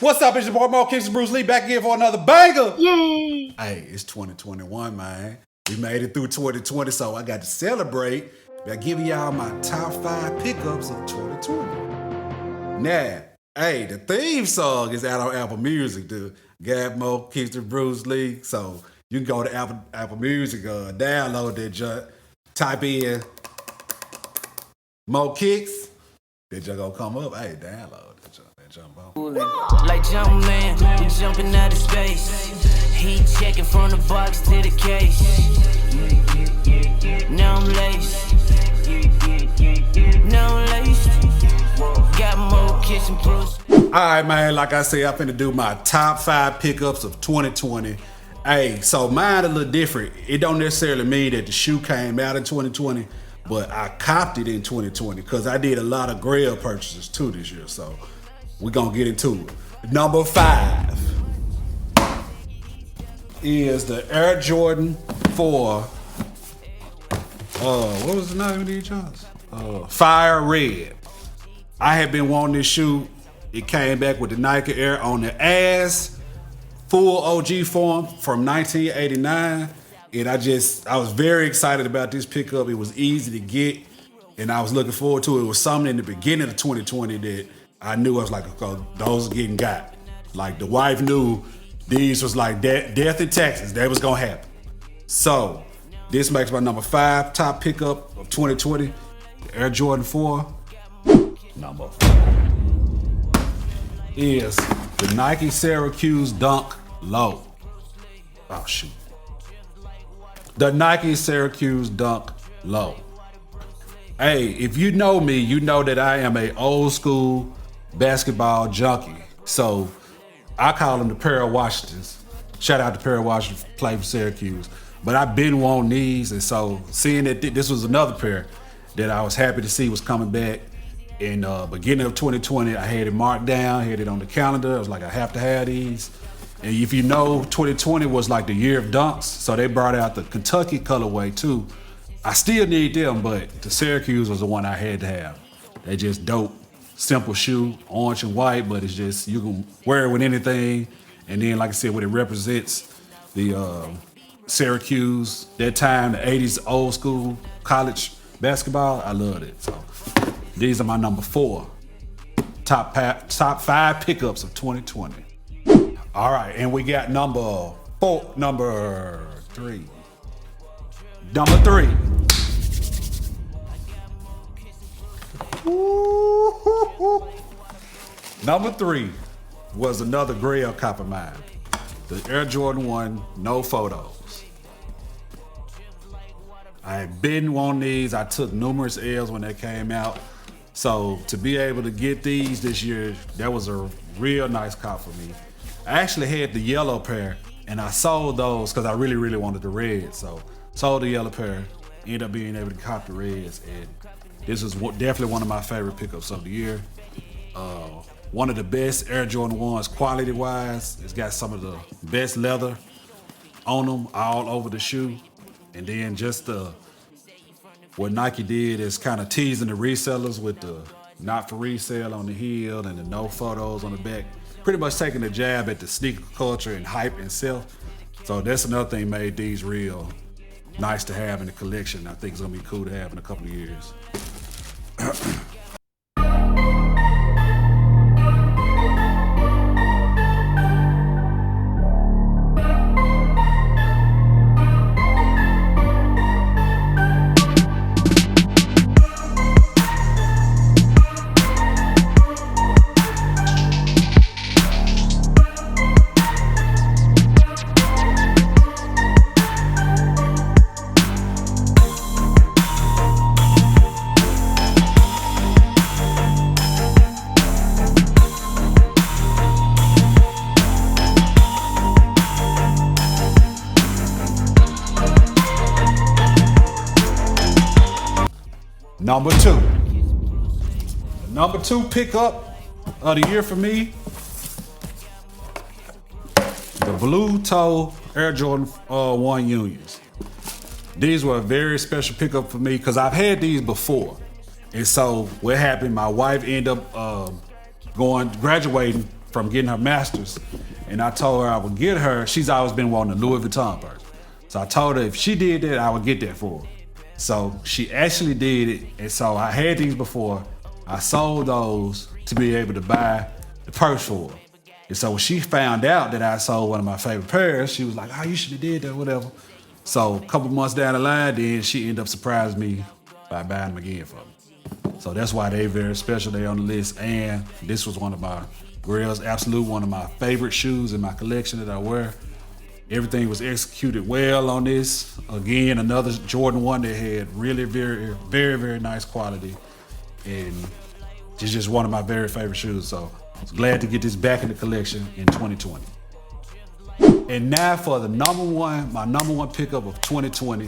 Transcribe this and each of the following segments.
What's up? It's your boy Mo Kingston Bruce Lee back again for another banger. Yay! Hey, it's 2021, man. We made it through 2020, so I got to celebrate by giving y'all my top 5 pickups of 2020. Now, hey, the theme song is out on Apple Music, dude. Gab Mo Kingston Bruce Lee. So you can go to Apple Music, download that junk, type in Mo Kicks. That junk gonna come up. Hey, download that junk. Like Jumpman, we jumping out of space. He checking from the box to the case. Now I'm laced. Now I'm laced. Got more kissing Bruce. All right, man. Like I said, I'm finna do my top 5 pickups of 2020. Hey, so mine a little different. It don't necessarily mean that the shoe came out in 2020, but I copped it in 2020 because I did a lot of Grail purchases too this year. So we're gonna get into it. Number 5 is the Air Jordan 4. What was the name of these Johns? Fire Red. I had been wanting this shoe. It came back with the Nike Air on the ass, full OG form from 1989. And I was very excited about this pickup. It was easy to get, and I was looking forward to it. It was something in the beginning of 2020 that I knew I was like, oh, those are getting got. Like the wife knew these was like death in Texas. That was gonna happen. So this makes my number 5 top pickup of 2020, the Air Jordan 4. Number 4 is the Nike Syracuse Dunk Low. Oh shoot. The Nike Syracuse Dunk Low. Hey, if you know me, you know that I am a old school basketball junkie. So I call them the Perry Washingtons. Shout out to Perry Washington, play for Syracuse. But I've been wanting these, and so seeing that this was another pair that I was happy to see was coming back in beginning of 2020. I had it marked down, had it on the calendar. I was like, I have to have these. And if you know, 2020 was like the year of dunks, so they brought out the Kentucky colorway too. I still need them, but the Syracuse was the one I had to have. They just dope, simple shoe, orange and white, but it's just, you can wear it with anything. And then, like I said, what it represents, the Syracuse, that time, the 80s old school college basketball, I loved it. So these are my number 4 top 5 pickups of 2020. All right, and we got number 3. Number 3. Number 3 was another Grail cop of mine. The Air Jordan 1, no photos. I had been wanting these. I took numerous L's when they came out. So to be able to get these this year, that was a real nice cop for me. I actually had the yellow pair, and I sold those because I really, really wanted the red. So sold the yellow pair, ended up being able to cop the reds, and this was definitely one of my favorite pickups of the year. One of the best Air Jordan 1s quality-wise. It's got some of the best leather on them all over the shoe. And then just what Nike did is kind of teasing the resellers with the not for resale on the heel and the no photos on the back. Pretty much taking a jab at the sneaker culture and hype itself. So that's another thing made these real nice to have in the collection. I think it's gonna be cool to have in a couple of years. Number 2. The number 2 pickup of the year for me, the blue toe Air Jordan 1 Unions. These were a very special pickup for me because I've had these before. And so what happened, my wife ended up graduating from getting her master's. And I told her I would get her, she's always been wanting a Louis Vuitton purse. So I told her if she did that, I would get that for her. So she actually did it. And so I had these before. I sold those to be able to buy the purse for her. And so when she found out that I sold one of my favorite pairs, she was like, oh, you should have did that, whatever. So a couple months down the line, then she ended up surprising me by buying them again for me. So that's why they very special. They on the list. And this was one of my Grail's Absolute, one of my favorite shoes in my collection that I wear. Everything was executed well on this. Again, another Jordan 1 that had really very nice quality. And it's just one of my very favorite shoes. So I was glad to get this back in the collection in 2020. And now for the my number one pickup of 2020.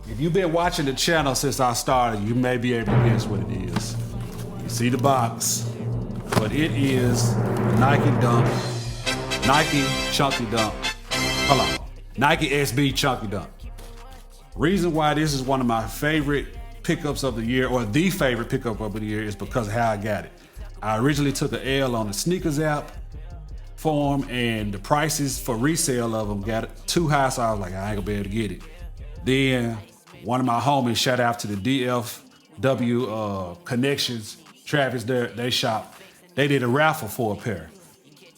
If you've been watching the channel since I started, you may be able to guess what it is. You see the box, but it is Nike Dunk, Nike Chunky Dunk. Hold on, Nike SB Chunky Dunk. Reason why this is one of my favorite pickups of the year, or the favorite pickup of the year, is because of how I got it. I originally took an L on the sneakers app for them, and the prices for resale of them got too high, so I was like, I ain't gonna be able to get it. Then one of my homies, shout out to the DFW Connections, Travis, they shop, they did a raffle for a pair.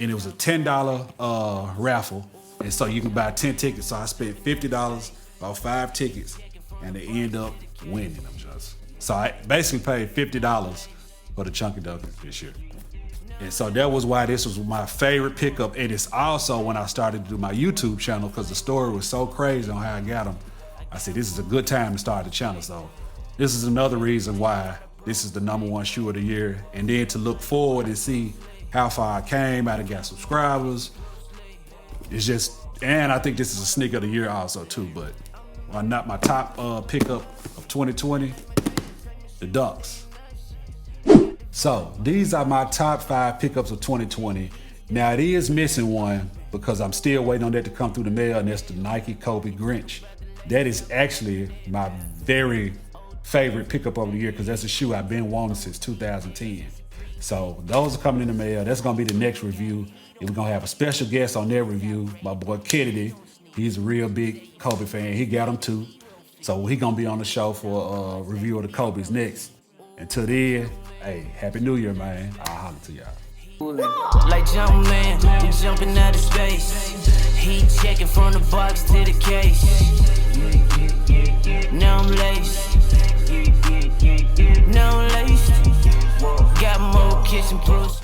And it was a $10 raffle. And so you can buy 10 tickets. So I spent $50, about 5 tickets, and they end up winning them just. So I basically paid $50 for the Chunky Dunk this year. And so that was why this was my favorite pickup. And it's also when I started to do my YouTube channel, because the story was so crazy on how I got them. I said, this is a good time to start the channel. So this is another reason why this is the number one shoe of the year. And then to look forward and see how far I came, I done got subscribers. It's just, and I think this is a sneaker of the year also too, but not my top pickup of 2020, the Dunks. So these are my top 5 pickups of 2020. Now it is missing one because I'm still waiting on that to come through the mail, and that's the Nike Kobe Grinch. That is actually my very favorite pickup of the year because that's a shoe I've been wanting since 2010. So those are coming in the mail. That's gonna be the next review. And we're gonna have a special guest on their review, my boy Kennedy. He's a real big Kobe fan. He got them too. So he gonna be on the show for a review of the Kobe's next. Until then, hey, Happy New Year, man. I'll holler to y'all. Like Jumpman, we jumping out of space. He checking from the box to the case. Now I'm laced. Now I'm laced. Got more kitchen proof.